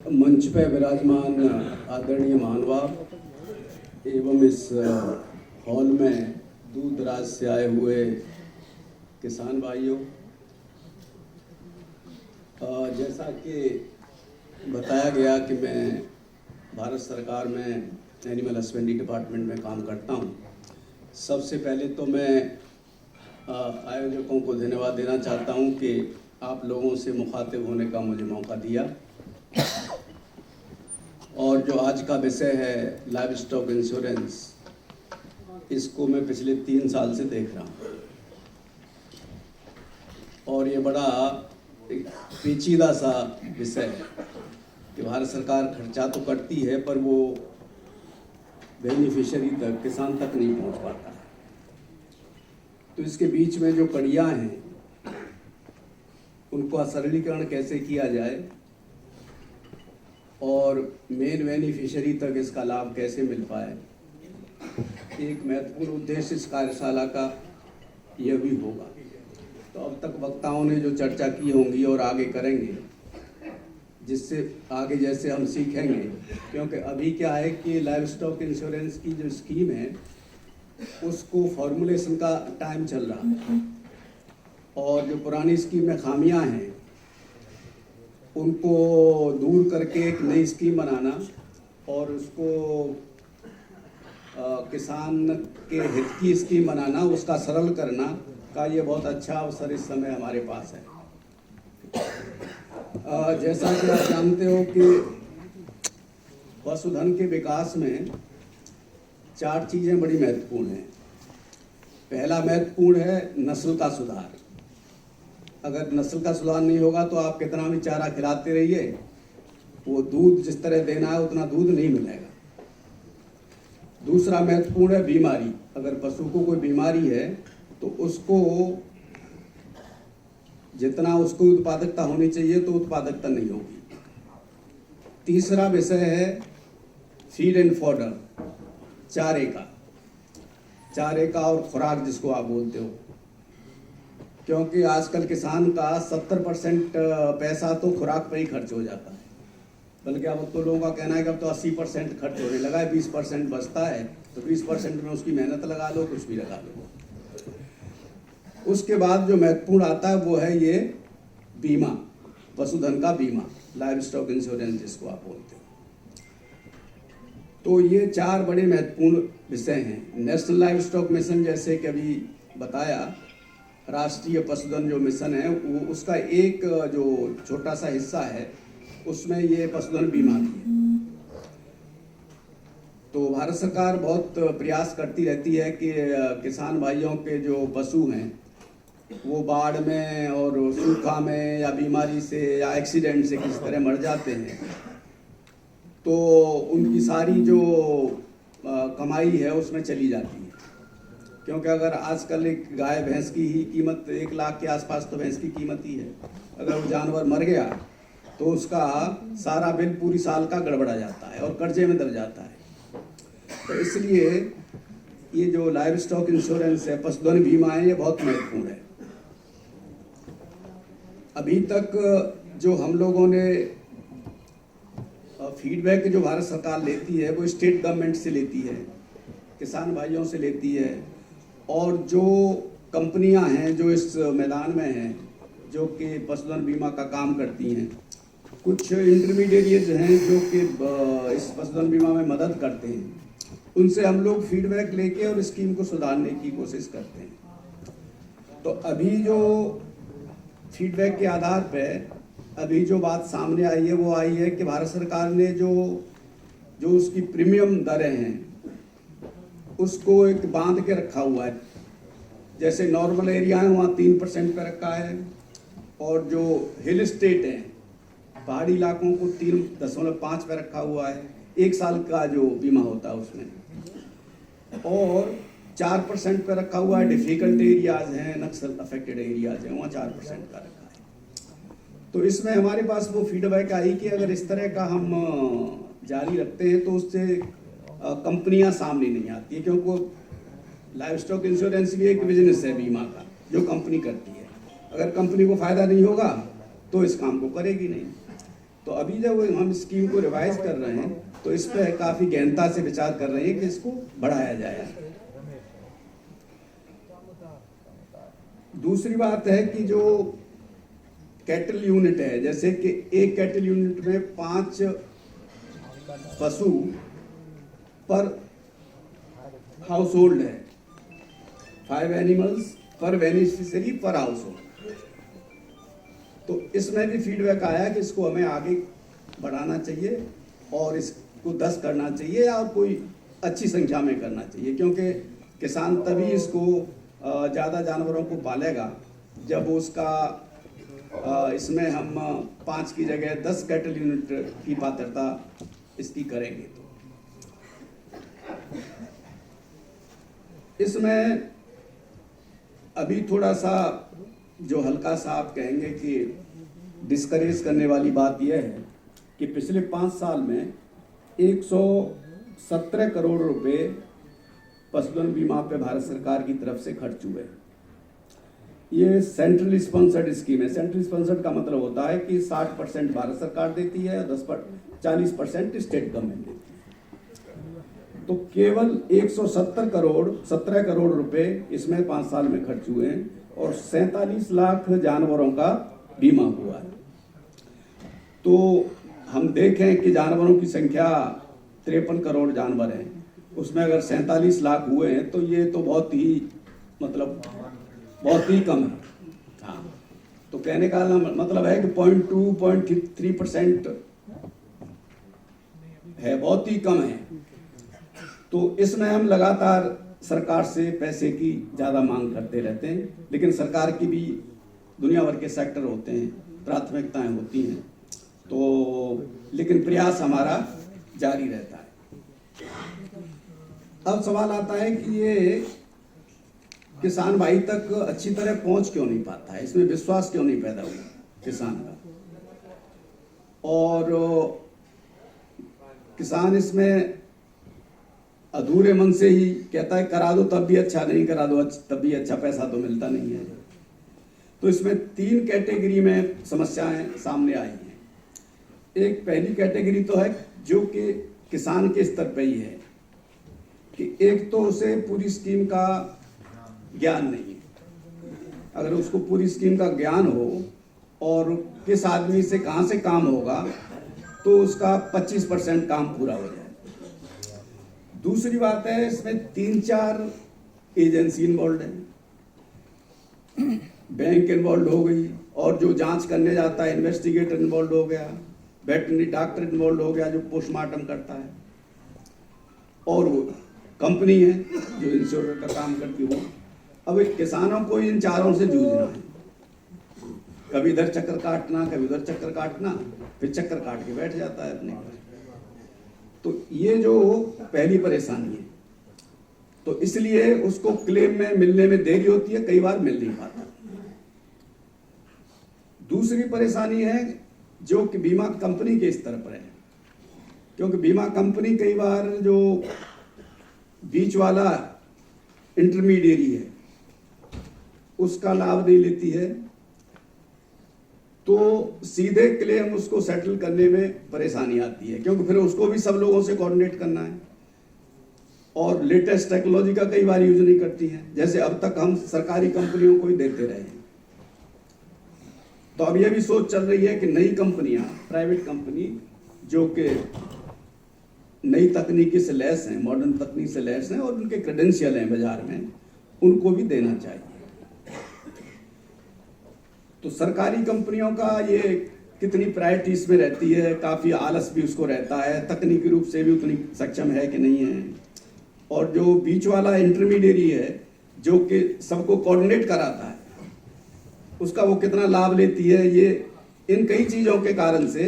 मंच पे विराजमान आदरणीय महानुभाव एवं इस हॉल में दूर दराज से आए हुए किसान भाइयों, जैसा कि बताया गया कि मैं भारत सरकार में एनिमल हस्बेंड्री डिपार्टमेंट में काम करता हूं। सबसे पहले तो मैं आयोजकों को धन्यवाद देना चाहता हूं कि आप लोगों से मुखातिब होने का मुझे मौका दिया। और जो आज का विषय है लाइव स्टॉक इंश्योरेंस, इसको मैं पिछले 3 साल से देख रहा हूँ और ये बड़ा पेचीदा सा विषय है कि भारत सरकार खर्चा तो करती है पर वो बेनिफिशियरी तक, किसान तक नहीं पहुँच पाता है। तो इसके बीच में जो कड़ियाँ हैं उनको सरलीकरण कैसे किया जाए और मेन बेनिफिशियरी तक इसका लाभ कैसे मिल पाए, एक महत्वपूर्ण उद्देश्य इस कार्यशाला का यह भी होगा। तो अब तक वक्ताओं ने जो चर्चा की होंगी और आगे करेंगे, जिससे आगे जैसे हम सीखेंगे, क्योंकि अभी क्या है कि लाइव स्टॉक इंश्योरेंस की जो स्कीम है उसको फॉर्मुलेशन का टाइम चल रहा है और जो पुरानी स्कीम में खामियां हैं उनको दूर करके एक नई स्कीम बनाना और उसको किसान के हित की स्कीम बनाना, उसका सरल करना का ये बहुत अच्छा अवसर इस समय हमारे पास है। जैसा कि आप जानते हो कि पशुधन के विकास में 4 चीज़ें बड़ी महत्वपूर्ण हैं। पहला महत्वपूर्ण है नस्ल का सुधार। अगर नस्ल का सुधार नहीं होगा तो आप कितना भी चारा खिलाते रहिए, वो दूध जिस तरह देना है उतना दूध नहीं मिलेगा। दूसरा महत्वपूर्ण है बीमारी। अगर पशु को कोई बीमारी है तो उसको जितना उसको उत्पादकता होनी चाहिए तो उत्पादकता नहीं होगी। तीसरा विषय है फीड एंड फॉडर, चारे का और खुराक जिसको आप बोलते हो, क्योंकि आजकल किसान का 70% पैसा तो खुराक पर ही खर्च हो जाता है। बल्कि अब तो लोगों का कहना है कि अब तो 80% खर्च होने लगा है, 20% बचता है तो 20% में उसकी मेहनत लगा लो, कुछ भी लगा लो। उसके बाद जो महत्वपूर्ण आता है वो है ये बीमा, पशुधन का बीमा, लाइव स्टॉक इंश्योरेंस जिसको आप बोलते हो। तो ये 4 बड़े महत्वपूर्ण विषय हैं। नेशनल लाइव स्टॉक मिशन, जैसे कि अभी बताया, राष्ट्रीय पशुधन जो मिशन है वो उसका एक जो छोटा सा हिस्सा है उसमें ये पशुधन बीमा भी है। तो भारत सरकार बहुत प्रयास करती रहती है कि किसान भाइयों के जो पशु हैं वो बाढ़ में और सूखा में या बीमारी से या एक्सीडेंट से किसी तरह मर जाते हैं तो उनकी सारी जो कमाई है उसमें चली जाती है। क्योंकि अगर आजकल एक गाय भैंस की ही कीमत 1 लाख के आसपास तो भैंस की कीमत ही है। अगर वो जानवर मर गया तो उसका सारा बिल पूरी साल का गड़बड़ा जाता है और कर्जे में दब जाता है। तो इसलिए ये जो लाइव स्टॉक इंश्योरेंस है, पशुधन बीमा है, ये बहुत महत्वपूर्ण है। अभी तक जो हम लोगों ने फीडबैक जो भारत सरकार लेती है वो स्टेट गवर्नमेंट से लेती है, किसान भाइयों से लेती है, और जो कंपनियां हैं जो इस मैदान में हैं जो कि पशुधन बीमा का काम करती हैं, कुछ इंटरमीडिएट्स हैं जो कि इस पशुधन बीमा में मदद करते हैं, उनसे हम लोग फीडबैक लेके और स्कीम को सुधारने की कोशिश करते हैं। तो अभी जो फीडबैक के आधार पर अभी जो बात सामने आई है वो आई है कि भारत सरकार ने जो उसकी प्रीमियम दरें हैं उसको एक बांध के रखा हुआ है। जैसे नॉर्मल एरिया है वहाँ 3% पे रखा है और जो हिल स्टेट हैं, पहाड़ी इलाकों को 3.5 पे रखा हुआ है। 1 साल का जो बीमा होता है उसमें, और 4% पे रखा हुआ है। डिफिकल्ट एरियाज हैं, नक्सल अफेक्टेड एरियाज हैं, वहाँ 4% का रखा है। तो इसमें हमारे पास वो फीडबैक आई कि अगर इस तरह का हम जारी रखते हैं तो उससे कंपनियां सामने नहीं आती है, क्योंकि लाइव स्टॉक इंश्योरेंस भी एक बिजनेस है बीमा का जो कंपनी करती है। अगर कंपनी को फ़ायदा नहीं होगा तो इस काम को करेगी नहीं। तो अभी जब हम स्कीम को रिवाइज कर रहे हैं तो इस पर काफ़ी गहनता से विचार कर रहे हैं कि इसको बढ़ाया जाए। दूसरी बात है कि जो कैटल यूनिट है, जैसे कि एक कैटल यूनिट में 5 पशु पर हाउस होल्ड है, 5 एनिमल्स पर बेनिफिशियरी पर हाउस होल्ड। तो इसमें भी फीडबैक आया कि इसको हमें आगे बढ़ाना चाहिए और इसको 10 करना चाहिए या कोई अच्छी संख्या में करना चाहिए, क्योंकि किसान तभी इसको ज़्यादा जानवरों को पालेगा जब उसका इसमें हम 5 की जगह 10 कैटल यूनिट की पात्रता इसकी करेंगे। तो इसमें अभी थोड़ा सा जो हल्का सा आप कहेंगे कि डिस्करेज करने वाली बात यह है कि पिछले 5 साल में 117 करोड़ रुपए पशुधन बीमा पे भारत सरकार की तरफ से खर्च हुए। ये सेंट्रल स्पॉन्सर्ड स्कीम है। सेंट्रल स्पॉन्सर्ड का मतलब होता है कि 60% भारत सरकार देती है और 40% स्टेट गवर्नमेंट देती है। तो केवल 17 करोड़ रुपए इसमें 5 साल में खर्च हुए हैं और 47 लाख जानवरों का बीमा हुआ है। तो हम देखें कि जानवरों की संख्या 53 करोड़ जानवर हैं, उसमें अगर 47 लाख हुए हैं तो ये तो बहुत ही कम है। हाँ, तो कहने का मतलब है कि 0.2-0.3% है, बहुत ही कम है। तो इसमें हम लगातार सरकार से पैसे की ज़्यादा मांग करते रहते हैं, लेकिन सरकार की भी दुनिया भर के सेक्टर होते हैं, प्राथमिकताएं होती हैं, तो लेकिन प्रयास हमारा जारी रहता है। अब सवाल आता है कि ये किसान भाई तक अच्छी तरह पहुंच क्यों नहीं पाता है, इसमें विश्वास क्यों नहीं पैदा हुआ किसान का, और किसान इसमें अधूरे मन से ही कहता है करा दो तब भी अच्छा, नहीं करा दो तब भी अच्छा, पैसा तो मिलता नहीं है। तो इसमें 3 कैटेगरी में समस्याएं सामने आई हैं। एक पहली कैटेगरी तो है जो कि किसान के स्तर पे ही है कि एक तो उसे पूरी स्कीम का ज्ञान नहीं है। अगर उसको पूरी स्कीम का ज्ञान हो और किस आदमी से कहाँ से काम होगा तो उसका 25% काम पूरा हो जाए। दूसरी बात है, इसमें 3-4 एजेंसी इन्वॉल्व है, बैंक इन्वॉल्व हो गई, और जो जांच करने जाता है इन्वेस्टिगेटर इन्वॉल्व हो गया, वेटरनरी डॉक्टर इन्वॉल्व हो गया जो पोस्टमार्टम करता है, और वो कंपनी है जो इंश्योरेंस का काम करती है। अब किसानों को इन चारों से जूझना है, कभी इधर चक्कर काटना, कभी उधर चक्कर काटना, फिर चक्कर काट के बैठ जाता है अपने घर। तो ये जो पहली परेशानी है, तो इसलिए उसको क्लेम में मिलने में देरी होती है, कई बार मिल नहीं पाता। दूसरी परेशानी है जो कि बीमा कंपनी के स्तर पर है, क्योंकि बीमा कंपनी कई बार जो बीच वाला इंटरमीडिएरी है उसका लाभ नहीं लेती है, तो सीधे क्लेम उसको सेटल करने में परेशानी आती है, क्योंकि फिर उसको भी सब लोगों से कोऑर्डिनेट करना है और लेटेस्ट टेक्नोलॉजी का कई बार यूज नहीं करती हैं, जैसे अब तक हम सरकारी कंपनियों को ही देते रहे हैं। तो अब यह भी सोच चल रही है कि नई कंपनियां, प्राइवेट कंपनी जो कि नई तकनीकी से लैस हैं, मॉडर्न तकनीक से लैस हैं और उनके क्रेडेंशियल हैं बाजार में, उनको भी देना चाहिए। तो सरकारी कंपनियों का ये कितनी प्रायोरिटी इसमें रहती है, काफ़ी आलस भी उसको रहता है, तकनीकी रूप से भी उतनी सक्षम है कि नहीं है, और जो बीच वाला इंटरमीडिएरी है जो कि सबको कोऑर्डिनेट कराता है, उसका वो कितना लाभ लेती है। ये इन कई चीज़ों के कारण से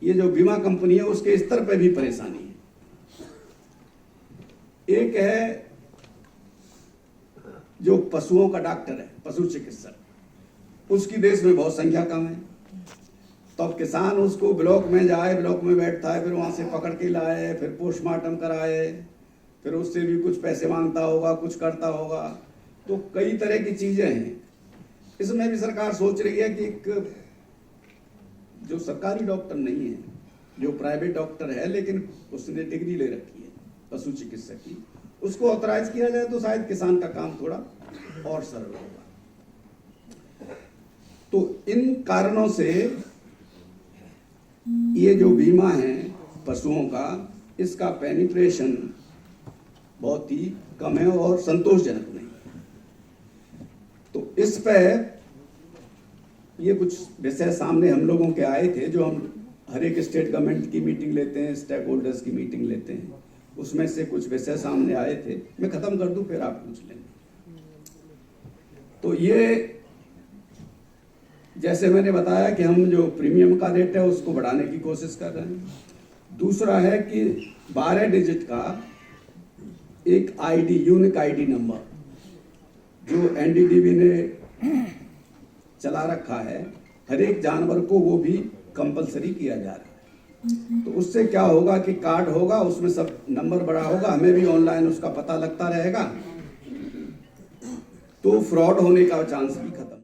ये जो बीमा कंपनी है उसके स्तर पे भी परेशानी है। एक है जो पशुओं का डॉक्टर है, पशु चिकित्सक, उसकी देश में बहुत संख्या कम है। तो अब किसान उसको ब्लॉक में जाए, ब्लॉक में बैठता है, फिर वहाँ से पकड़ के लाए, फिर पोस्टमार्टम कराए, फिर उससे भी कुछ पैसे मांगता होगा, कुछ करता होगा, तो कई तरह की चीज़ें हैं। इसमें भी सरकार सोच रही है कि एक जो सरकारी डॉक्टर नहीं है, जो प्राइवेट डॉक्टर है लेकिन उसने डिग्री ले रखी है पशु चिकित्सक की, उसको ऑथराइज किया जाए तो शायद किसान का काम थोड़ा और सरल होगा। तो इन कारणों से ये जो बीमा है पशुओं का, इसका पेनिट्रेशन बहुत ही कम है और संतोषजनक नहीं। तो इस पे ये कुछ विषय सामने हम लोगों के आए थे, जो हम हर एक स्टेट गवर्नमेंट की मीटिंग लेते हैं, स्टेक होल्डर्स की मीटिंग लेते हैं, उसमें से कुछ विषय सामने आए थे। मैं खत्म कर दूं फिर आप पूछ लेंगे। तो ये जैसे मैंने बताया कि हम जो प्रीमियम का रेट है उसको बढ़ाने की कोशिश कर रहे हैं। दूसरा है कि 12 डिजिट का एक आईडी, यूनिक आईडी नंबर जो एनडीडीबी ने चला रखा है, हर एक जानवर को वो भी कंपलसरी किया जा रहा है। तो उससे क्या होगा कि कार्ड होगा, उसमें सब नंबर बड़ा होगा, हमें भी ऑनलाइन उसका पता लगता रहेगा, तो फ्रॉड होने का चांस भी खत्म।